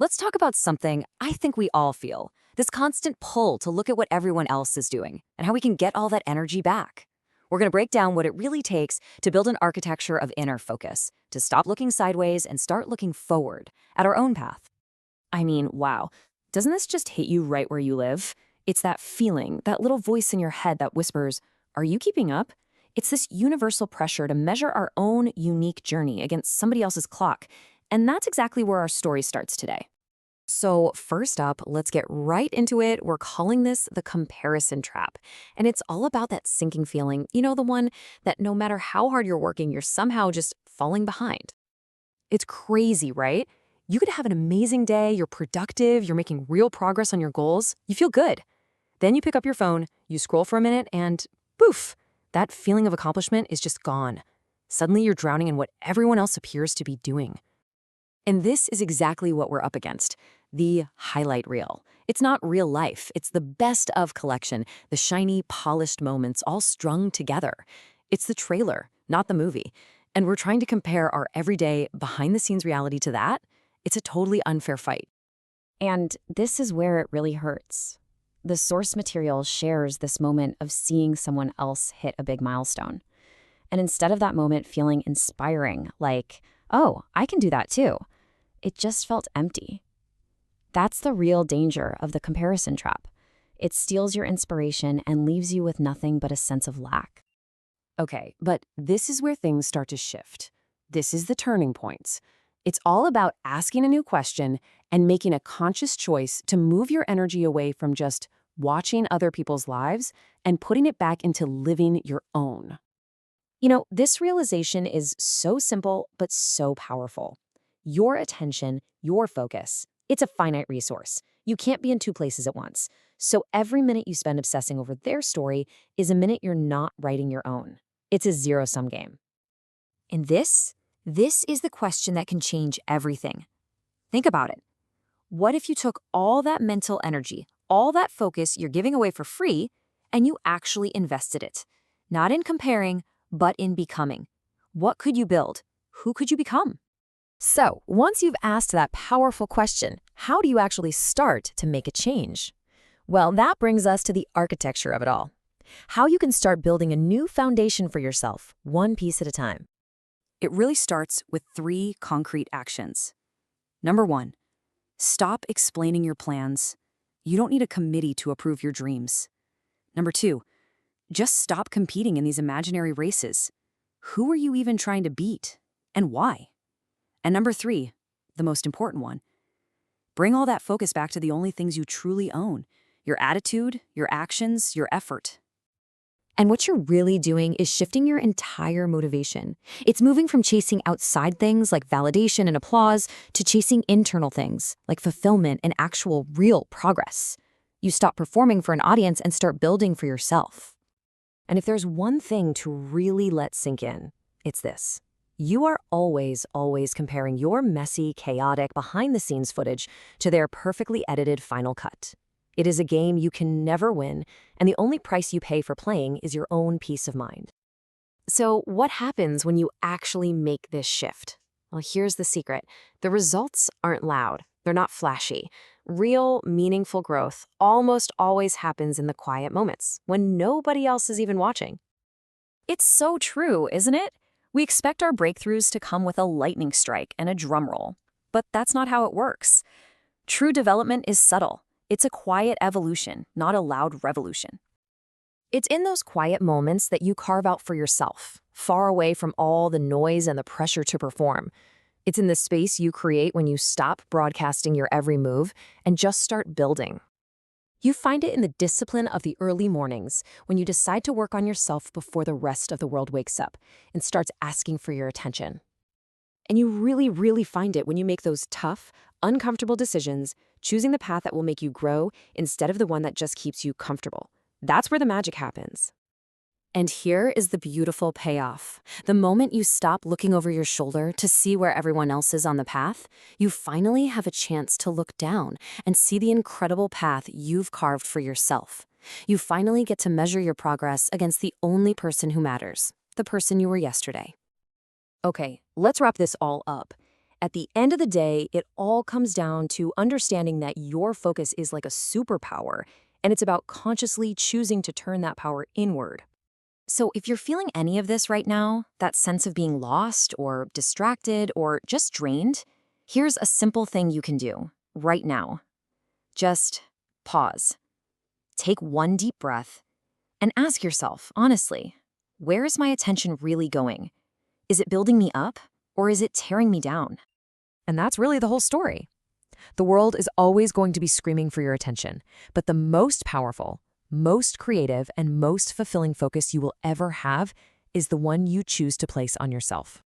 Let's talk about something I think we all feel, this constant pull to look at what everyone else is doing and how we can get all that energy back. We're going to break down what it really takes to build an architecture of inner focus, to stop looking sideways and start looking forward at our own path. I mean, wow, doesn't this just hit you right where you live? It's that feeling, that little voice in your head that whispers, "Are you keeping up?" It's this universal pressure to measure our own unique journey against somebody else's clock. And that's exactly where our story starts today. So, first up, let's get right into it. We're calling this the comparison trap. And it's all about that sinking feeling, the one that no matter how hard you're working, you're somehow just falling behind. It's crazy, right? You could have an amazing day, you're productive, you're making real progress on your goals, you feel good. Then you pick up your phone, you scroll for a minute, and poof, that feeling of accomplishment is just gone. Suddenly you're drowning in what everyone else appears to be doing. And this is exactly what we're up against, the highlight reel. It's not real life, it's the best of collection, the shiny, polished moments all strung together. It's the trailer, not the movie. And we're trying to compare our everyday, behind-the-scenes reality to that. It's a totally unfair fight. And this is where it really hurts. The source material shares this moment of seeing someone else hit a big milestone. And instead of that moment feeling inspiring, like, oh, I can do that too, it just felt empty. That's the real danger of the comparison trap. It steals your inspiration and leaves you with nothing but a sense of lack. Okay, but this is where things start to shift. This is the turning point. It's all about asking a new question and making a conscious choice to move your energy away from just watching other people's lives and putting it back into living your own. This realization is so simple, but so powerful. Your attention, your focus, it's a finite resource. You can't be in two places at once. So every minute you spend obsessing over their story is a minute you're not writing your own. It's a zero-sum game. And this is the question that can change everything. Think about it. What if you took all that mental energy, all that focus you're giving away for free, and you actually invested it? Not in comparing, but in becoming. What could you build? Who could you become? So, once you've asked that powerful question, how do you actually start to make a change? Well, that brings us to the architecture of it all. How you can start building a new foundation for yourself, one piece at a time. It really starts with 3 concrete actions. Number 1, stop explaining your plans. You don't need a committee to approve your dreams. Number 2, just stop competing in these imaginary races. Who are you even trying to beat? And why? And number 3, the most important one, bring all that focus back to the only things you truly own: your attitude, your actions, your effort. And what you're really doing is shifting your entire motivation. It's moving from chasing outside things like validation and applause to chasing internal things like fulfillment and actual real progress. You stop performing for an audience and start building for yourself. And if there's one thing to really let sink in, it's this. You are always comparing your messy, chaotic, behind-the-scenes footage to their perfectly edited final cut. It is a game you can never win, and the only price you pay for playing is your own peace of mind. So what happens when you actually make this shift? Well, here's the secret. The results aren't loud. They're not flashy. Real, meaningful growth almost always happens in the quiet moments, when nobody else is even watching. It's so true, isn't it? We expect our breakthroughs to come with a lightning strike and a drum roll. But that's not how it works. True development is subtle. It's a quiet evolution, not a loud revolution. It's in those quiet moments that you carve out for yourself, far away from all the noise and the pressure to perform. It's in the space you create when you stop broadcasting your every move and just start building. You find it in the discipline of the early mornings when you decide to work on yourself before the rest of the world wakes up and starts asking for your attention. And you really find it when you make those tough, uncomfortable decisions, choosing the path that will make you grow instead of the one that just keeps you comfortable. That's where the magic happens. And here is the beautiful payoff. The moment you stop looking over your shoulder to see where everyone else is on the path, you finally have a chance to look down and see the incredible path you've carved for yourself. You finally get to measure your progress against the only person who matters, the person you were yesterday. Okay, let's wrap this all up. At the end of the day, it all comes down to understanding that your focus is like a superpower, and it's about consciously choosing to turn that power inward. So, if you're feeling any of this right now, that sense of being lost or distracted or just drained, here's a simple thing you can do right now. Just pause. Take one deep breath and ask yourself, honestly, where is my attention really going? Is it building me up or is it tearing me down? And that's really the whole story. The world is always going to be screaming for your attention, but the most powerful, most creative, and most fulfilling focus you will ever have is the one you choose to place on yourself.